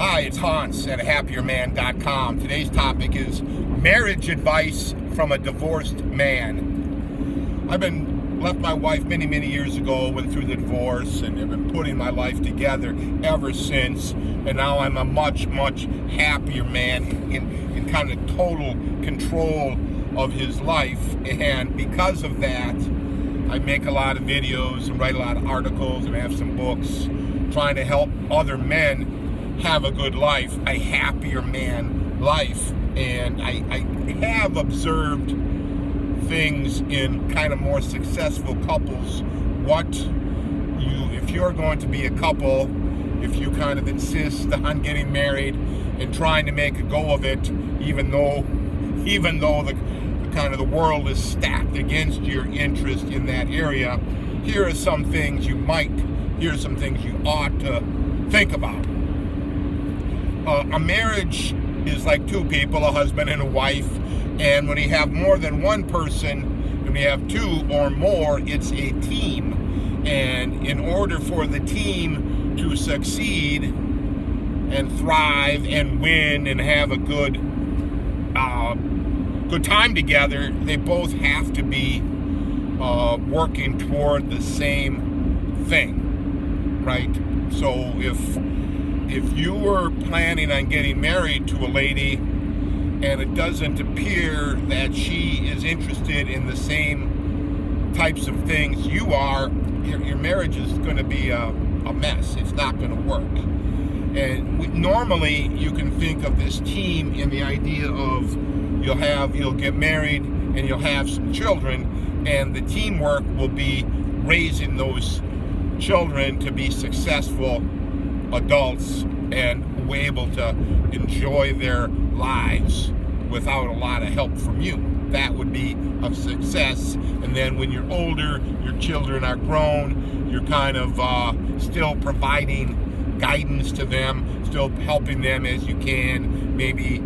Hi, it's Hans at happierman.com. Today's topic is marriage advice from a divorced man. I've been left my wife many years ago, went through the divorce, and have been putting my life together ever since. And now I'm a much happier man in kind of total control of his life. And because of that, I make a lot of videos and write a lot of articles and have some books trying to help other men have a good life, a happier man life. And I have observed things in kind of more successful couples. If you're going to be a couple, if you kind of insist on getting married and trying to make a go of it, even though the kind of the world is stacked against your interest in that area, here are some things you ought to think about. A marriage is like two people, a husband and a wife, and when you have more than one person, when you have two or more, it's a team. And in order for the team to succeed and thrive and win and have a good time together, they both have to be working toward the same thing, right? So if you were planning on getting married to a lady and it doesn't appear that she is interested in the same types of things you are, your marriage is going to be a mess. It's not going to work. And normally you can think of this team in the idea of you'll get married and you'll have some children, and the teamwork will be raising those children to be successful adults and be able to enjoy their lives without a lot of help from you. That would be a success. And then when you're older, your children are grown, you're kind of still providing guidance to them, still helping them as you can, maybe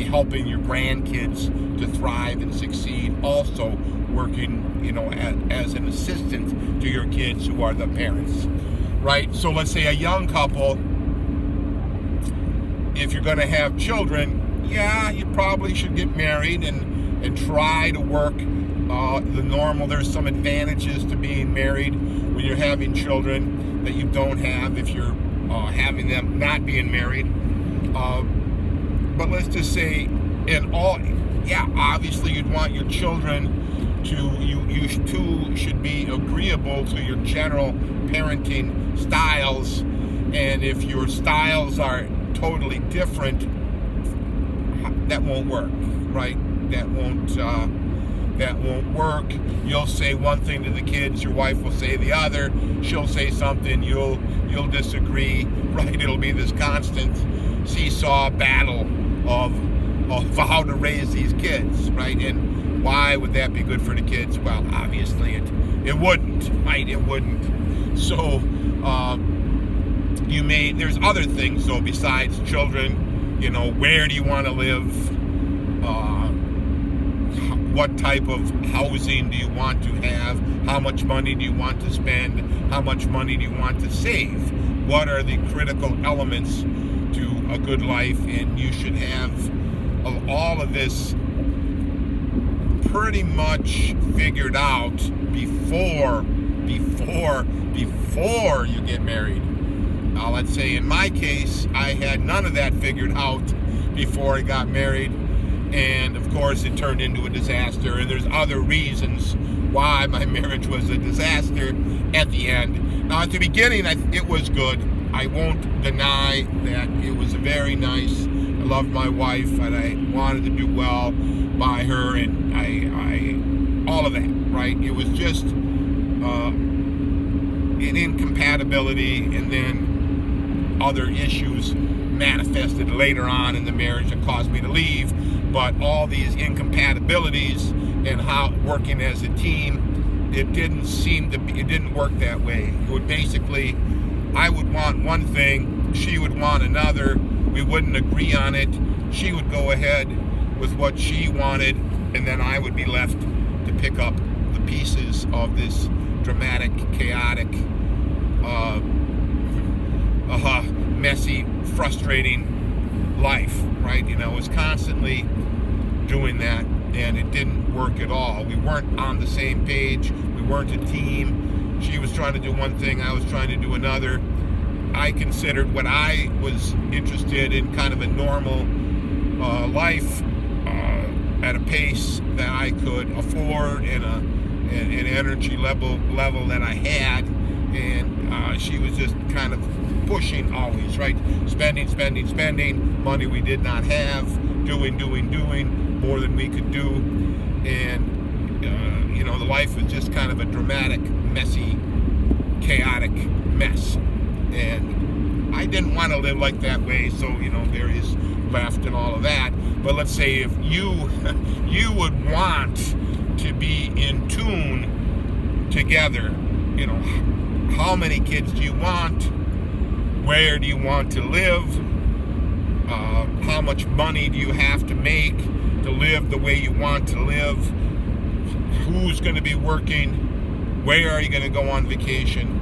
helping your grandkids to thrive and succeed, also working, as an assistant to your kids who are the parents. Right? So let's say a young couple, if you're going to have children, you probably should get married and try to work the normal. There's some advantages to being married when you're having children that you don't have if you're having them not being married. But let's just say, obviously you'd want your children you two should be agreeable to your general parenting styles, and if your styles are totally different, that won't work, right? That won't work. You'll say one thing to the kids, your wife will say the other. She'll say something, you'll disagree, right? It'll be this constant seesaw battle of how to raise these kids, right? And why would that be good for the kids? Well, obviously it wouldn't, right? It wouldn't. So there's other things though besides children. Where do you want to live? What type of housing do you want to have? How much money do you want to spend? How much money do you want to save? What are the critical elements to a good life? And you should have all of this pretty much figured out before you get married. Let's say in my case, I had none of that figured out before I got married, and of course it turned into a disaster. And there's other reasons why my marriage was a disaster at the end. Now at the beginning, it was good. I won't deny that it was very nice. I loved my wife, and I wanted to do well by her, and I all of that, right? It was just an incompatibility, and then other issues manifested later on in the marriage that caused me to leave. But all these incompatibilities and how working as a team, it didn't work that way. It would basically, I would want one thing, she would want another. We wouldn't agree on it. She would go ahead with what she wanted, and then I would be left to pick up the pieces of this dramatic, chaotic messy, frustrating life, right? I was constantly doing that, and it didn't work at all. We weren't on the same page. We weren't a team. She was trying to do one thing, I was trying to do another. I considered what I was interested in, kind of a normal life at a pace that I could afford, and an energy level that I had, and she was just kind of pushing always, right? Spending money we did not have, doing more than we could do, and the life was just kind of a dramatic, messy, chaotic mess, and I didn't want to live like that way. So Barry's left and all of that. But let's say if you would want to be in tune together, how many kids do you want? Where do you want to live? How much money do you have to make to live the way you want to live? Who's going to be working? Where are you going to go on vacation?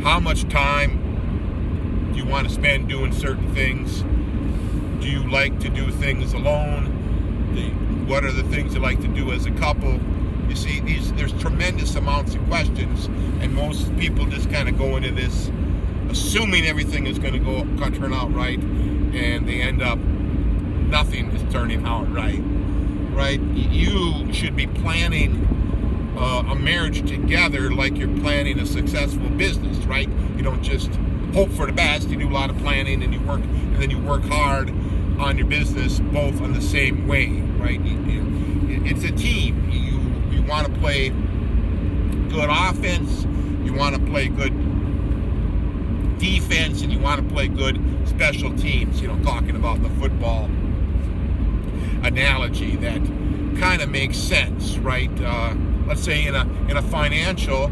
How much time do you want to spend doing certain things? Do you like to do things alone? What are the things you like to do as a couple? You see, there's tremendous amounts of questions, and most people just kind of go into this assuming everything is going to turn out right, and they end up nothing is turning out right. You should be planning a marriage together like you're planning a successful business, right? You don't just hope for the best. You do a lot of planning, and then you work hard on your business, both on the same way, right? It's a team. You want to play good offense, you want to play good defense, and you want to play good special teams. Talking about the football analogy, that kind of makes sense, right? Let's say in a financial,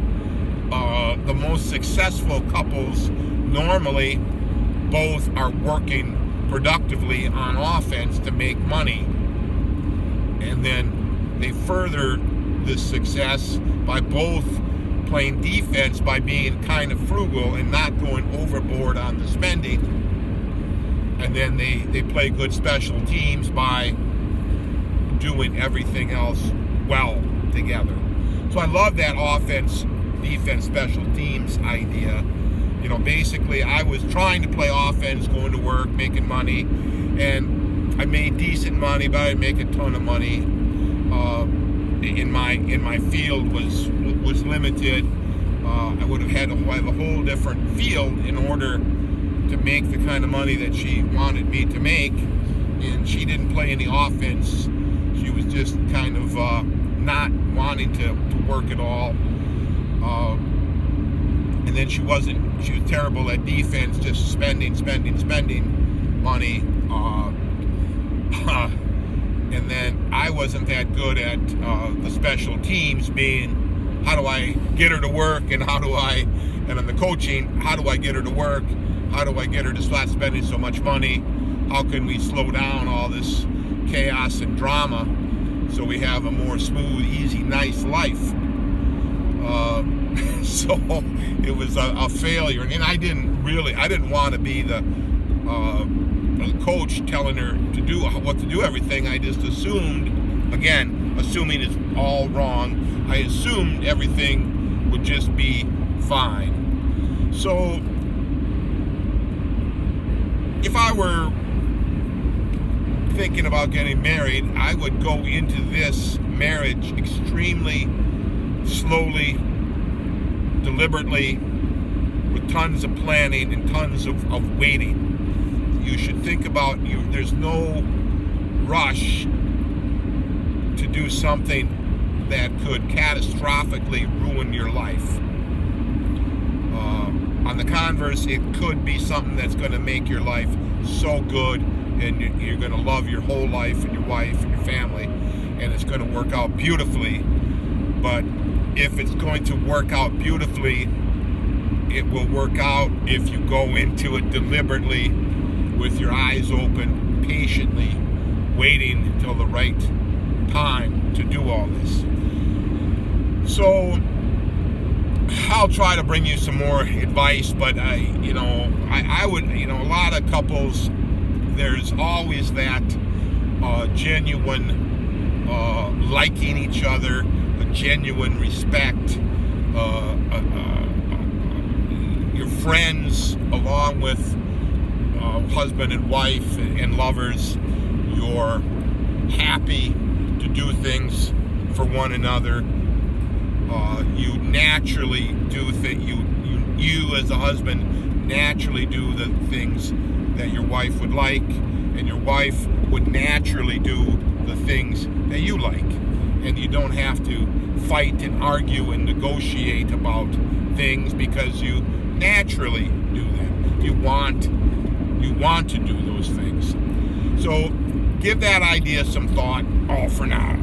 the most successful couples normally both are working productively on offense to make money, and then they further this success by both playing defense, by being kind of frugal and not going overboard on the spending, and then they play good special teams by doing everything else well together. So I love that offense, defense, special teams idea. Basically I was trying to play offense, going to work, making money, and I made decent money, but I didn't make a ton of money. In my field was limited. I would have had to have a whole different field in order to make the kind of money that she wanted me to make, and she didn't play any offense. She was just kind of not wanting to work at all. And then she was terrible at defense, just spending money. And then I wasn't that good at the special teams, being how do I get her to work, and on the coaching, how do I get her to work? How do I get her to stop spending so much money? How can we slow down all this chaos and drama so we have a more smooth, easy, nice life? So it was a failure, and I didn't want to be the coach telling her to do what to do everything. I just assumed, again, assuming is all wrong. I assumed everything would just be fine. So if I were thinking about getting married, I would go into this marriage extremely slowly, deliberately, with tons of planning and tons of waiting. You should think about there's no rush to do something that could catastrophically ruin your life. On the converse, it could be something that's going to make your life so good, and you're going to love your whole life and your wife and your family, and it's going to work out beautifully. But if it's going to work out beautifully, it will work out if you go into it deliberately, with your eyes open, patiently, waiting until the right time to do all this. So I'll try to bring you some more advice, but I would, a lot of couples, there's always that genuine liking each other, a genuine respect. Your friends, along with husband and wife and lovers, you're happy to do things for one another. You naturally do you as a husband naturally do the things that your wife would like, and your wife would naturally do the things that you like, and you don't have to fight and argue and negotiate about things because you naturally do them. You want to do those things. So give that idea some thought. For now.